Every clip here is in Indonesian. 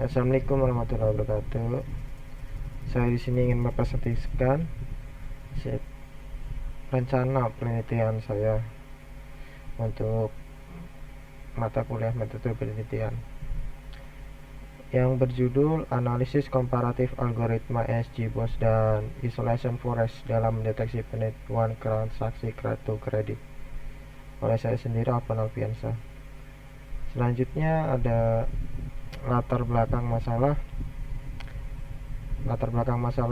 Assalamualaikum warahmatullahi wabarakatuh. Saya di sini ingin mempresentasikan rencana penelitian saya untuk mata kuliah metode penelitian yang berjudul Analisis Komparatif Algoritma SGBOS dan Isolation Forest dalam mendeteksi penipuan transaksi kartu kredit oleh saya sendiri, Alvan Alfiansa. Selanjutnya ada latar belakang masalah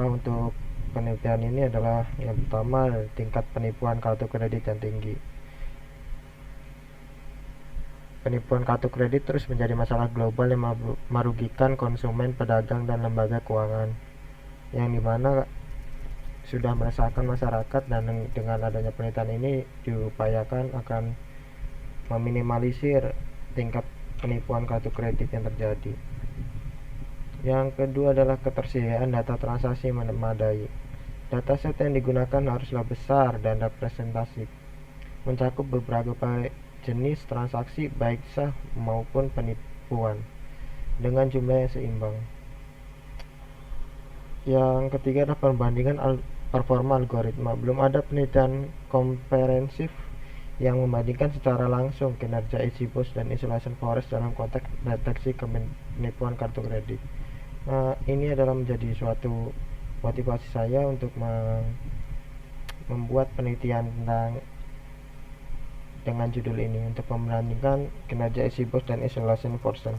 untuk penelitian ini adalah yang pertama, tingkat penipuan kartu kredit yang tinggi. Penipuan kartu kredit terus menjadi masalah global yang merugikan konsumen, pedagang, dan lembaga keuangan, yang dimana sudah meresahkan masyarakat, dan dengan adanya penelitian ini diupayakan akan meminimalisir tingkat penipuan kartu kredit yang terjadi. Yang kedua adalah ketersediaan data transaksi memadai. Dataset yang digunakan haruslah besar dan representatif, mencakup beberapa jenis transaksi baik sah maupun penipuan, dengan jumlah yang seimbang. Yang ketiga adalah perbandingan performa algoritma. Belum ada penelitian komprehensif yang membandingkan secara langsung kinerja SGBOS dan Isolation Forest dalam konteks deteksi penipuan kartu kredit. Ini adalah menjadi suatu motivasi saya untuk membuat penelitian dengan judul ini, untuk membandingkan kinerja SGBOS dan Isolation Forest,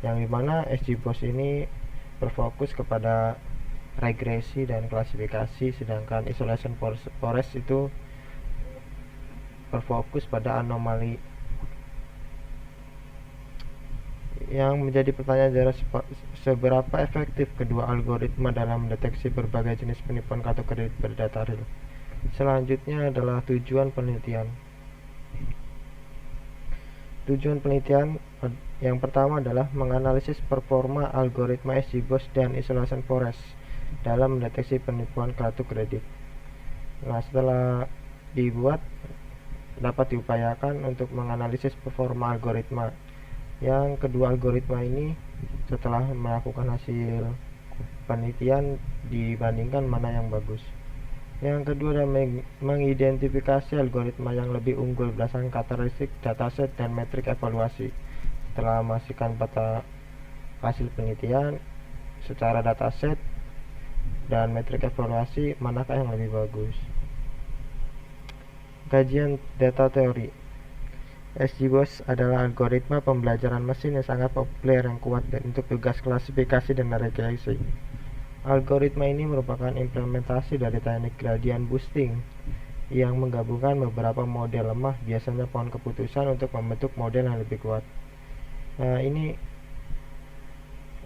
yang dimana SGBOS ini berfokus kepada regresi dan klasifikasi, sedangkan Isolation Forest itu berfokus pada anomali. Yang menjadi pertanyaan adalah seberapa efektif kedua algoritma dalam mendeteksi berbagai jenis penipuan kartu kredit berdata real. Selanjutnya adalah tujuan penelitian. Tujuan penelitian yang pertama adalah menganalisis performa algoritma SGBOS dan Isolation Forest dalam mendeteksi penipuan kartu kredit. Setelah dibuat, dapat diupayakan untuk menganalisis performa algoritma. Yang kedua algoritma ini setelah melakukan hasil penelitian dibandingkan mana yang bagus. Yang kedua adalah mengidentifikasi algoritma yang lebih unggul berdasarkan karakteristik dataset dan metrik evaluasi. Setelah memastikan pada hasil penelitian secara dataset dan metrik evaluasi, manakah yang lebih bagus. Kajian data teori. SGBOS adalah algoritma pembelajaran mesin yang sangat populer yang kuat untuk tugas klasifikasi dan regresi. Algoritma ini merupakan implementasi dari teknik gradient boosting yang menggabungkan beberapa model lemah, biasanya pohon keputusan, untuk membentuk model yang lebih kuat. Ini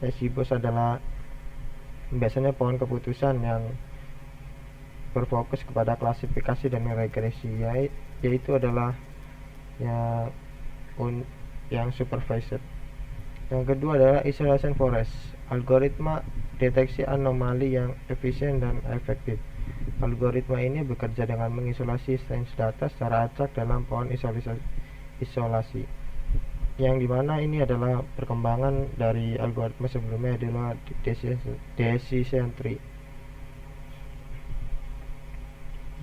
SGBOS adalah biasanya pohon keputusan yang berfokus kepada klasifikasi dan regresi, yaitu adalah yang supervised. Yang kedua adalah Isolation Forest, algoritma deteksi anomali yang efisien dan efektif. Algoritma ini bekerja dengan mengisolasi range data secara acak dalam pohon isolasi, yang dimana ini adalah perkembangan dari algoritma sebelumnya, adalah decision tree.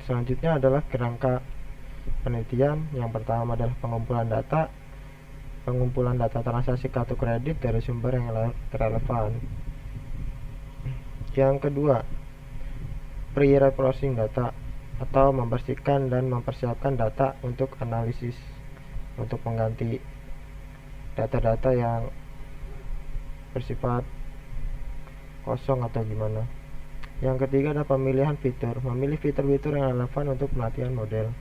Selanjutnya adalah kerangka penelitian. Yang pertama adalah pengumpulan data transaksi kartu kredit dari sumber yang relevan. Yang kedua, pre-processing data, atau membersihkan dan mempersiapkan data untuk analisis, untuk mengganti data-data yang bersifat kosong atau gimana. Yang ketiga adalah pemilihan fitur, memilih fitur-fitur yang relevan untuk pelatihan model.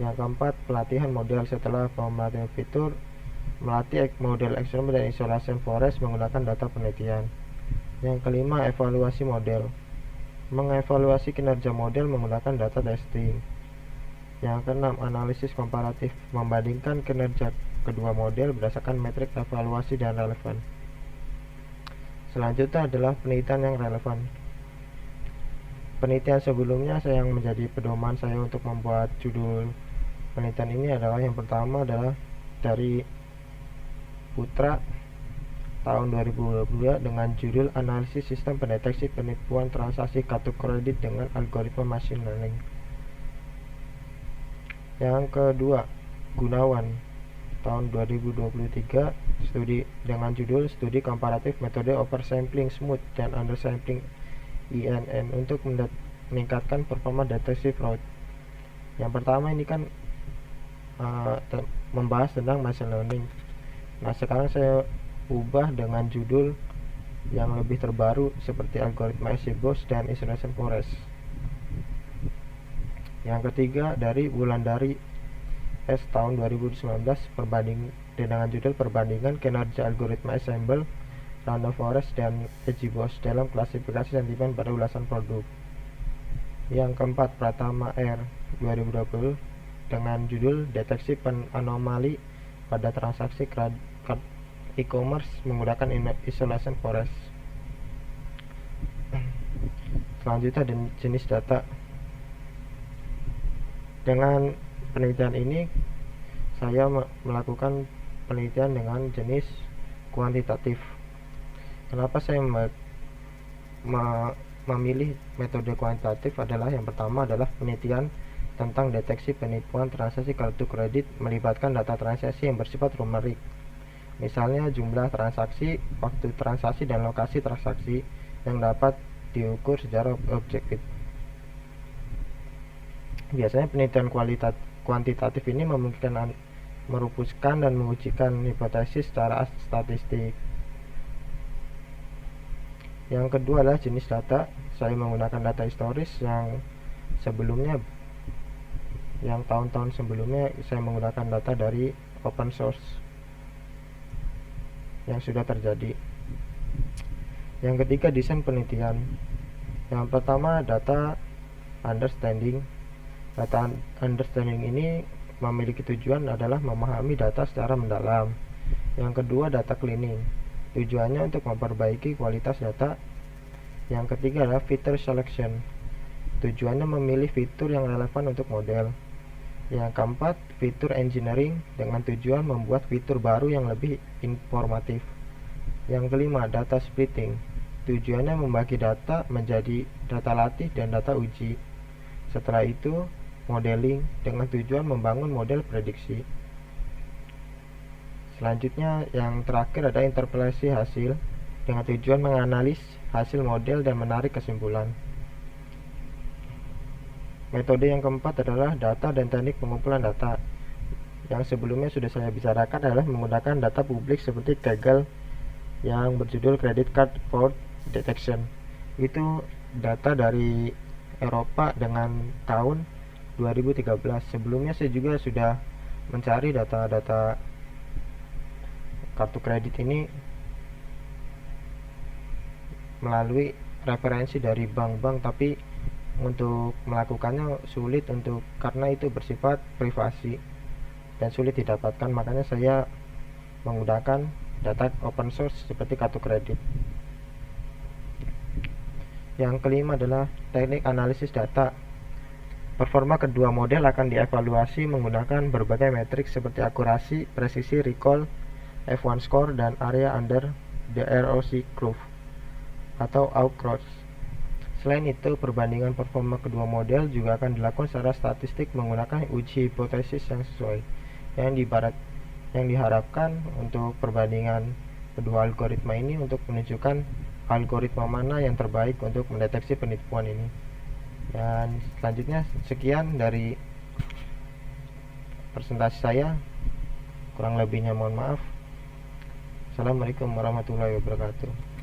Yang keempat, pelatihan model. Setelah pelatihan fitur, melatih model eksternal dan Isolation Forest menggunakan data penelitian. Yang kelima, evaluasi model, mengevaluasi kinerja model menggunakan data testing. Yang keenam, analisis komparatif, membandingkan kinerja kedua model berdasarkan metrik evaluasi dan relevan. Selanjutnya adalah penelitian yang relevan. Penelitian sebelumnya yang menjadi pedoman saya untuk membuat judul penelitian ini adalah yang pertama adalah dari Putra tahun 2022 dengan judul Analisis Sistem Pendeteksi Penipuan Transaksi Kartu Kredit dengan Algoritma Machine Learning. Yang kedua, Gunawan tahun 2023, studi dengan judul Studi Komparatif Metode Oversampling Smooth dan Undersampling INN untuk meningkatkan performa deteksi fraud. Yang pertama ini kan membahas tentang machine learning. Nah, sekarang saya ubah dengan judul yang lebih terbaru seperti algoritma SGBOS dan Isolation Forest. Yang ketiga dari Wulandari S tahun 2019 dengan judul Perbandingan Kinerja Algoritma Ensemble, Random Forest dan SGBOS dalam klasifikasi sentimen pada ulasan produk. Yang keempat Pratama R 2020 dengan judul Deteksi Anomali pada Transaksi E-commerce menggunakan Isolation Forest. Selanjutnya jenis data. Dengan penelitian ini saya melakukan penelitian dengan jenis kuantitatif. Kenapa saya memilih metode kuantitatif adalah yang pertama adalah penelitian tentang deteksi penipuan transaksi kartu kredit melibatkan data transaksi yang bersifat numerik. Misalnya jumlah transaksi, waktu transaksi, dan lokasi transaksi yang dapat diukur secara objektif. Biasanya penelitian kuantitatif ini memungkinkan merumuskan dan mengujikan hipotesis secara statistik. Yang kedua adalah jenis data. Saya menggunakan data historis yang tahun-tahun sebelumnya saya menggunakan data dari open source yang sudah terjadi. Yang ketiga desain penelitian. Yang pertama data understanding. Data understanding ini memiliki tujuan adalah memahami data secara mendalam. Yang kedua data cleaning. Tujuannya untuk memperbaiki kualitas data. Yang ketiga adalah feature selection. Tujuannya memilih fitur yang relevan untuk model. Yang keempat, fitur engineering dengan tujuan membuat fitur baru yang lebih informatif. Yang kelima, data splitting. Tujuannya membagi data menjadi data latih dan data uji. Setelah itu, modeling dengan tujuan membangun model prediksi. Selanjutnya, yang terakhir ada interpretasi hasil dengan tujuan menganalisis hasil model dan menarik kesimpulan. Metode yang keempat adalah data dan teknik pengumpulan data. Yang sebelumnya sudah saya bicarakan adalah menggunakan data publik seperti Kaggle yang berjudul Credit Card Fraud Detection. Itu data dari Eropa dengan tahun 2013. Sebelumnya saya juga sudah mencari data-data kartu kredit ini melalui referensi dari bank-bank, tapi untuk melakukannya sulit karena itu bersifat privasi dan sulit didapatkan. Makanya saya menggunakan data open source seperti kartu kredit. Yang kelima adalah teknik analisis data. Performa kedua model akan dievaluasi menggunakan berbagai metrik seperti akurasi, presisi, recall, F1 score, dan area under the ROC curve atau outcross. Selain itu, perbandingan performa kedua model juga akan dilakukan secara statistik menggunakan uji hipotesis yang sesuai, yang diharapkan untuk perbandingan kedua algoritma ini untuk menunjukkan algoritma mana yang terbaik untuk mendeteksi penipuan ini. Dan selanjutnya sekian dari presentasi saya, kurang lebihnya mohon maaf. Assalamualaikum warahmatullahi wabarakatuh.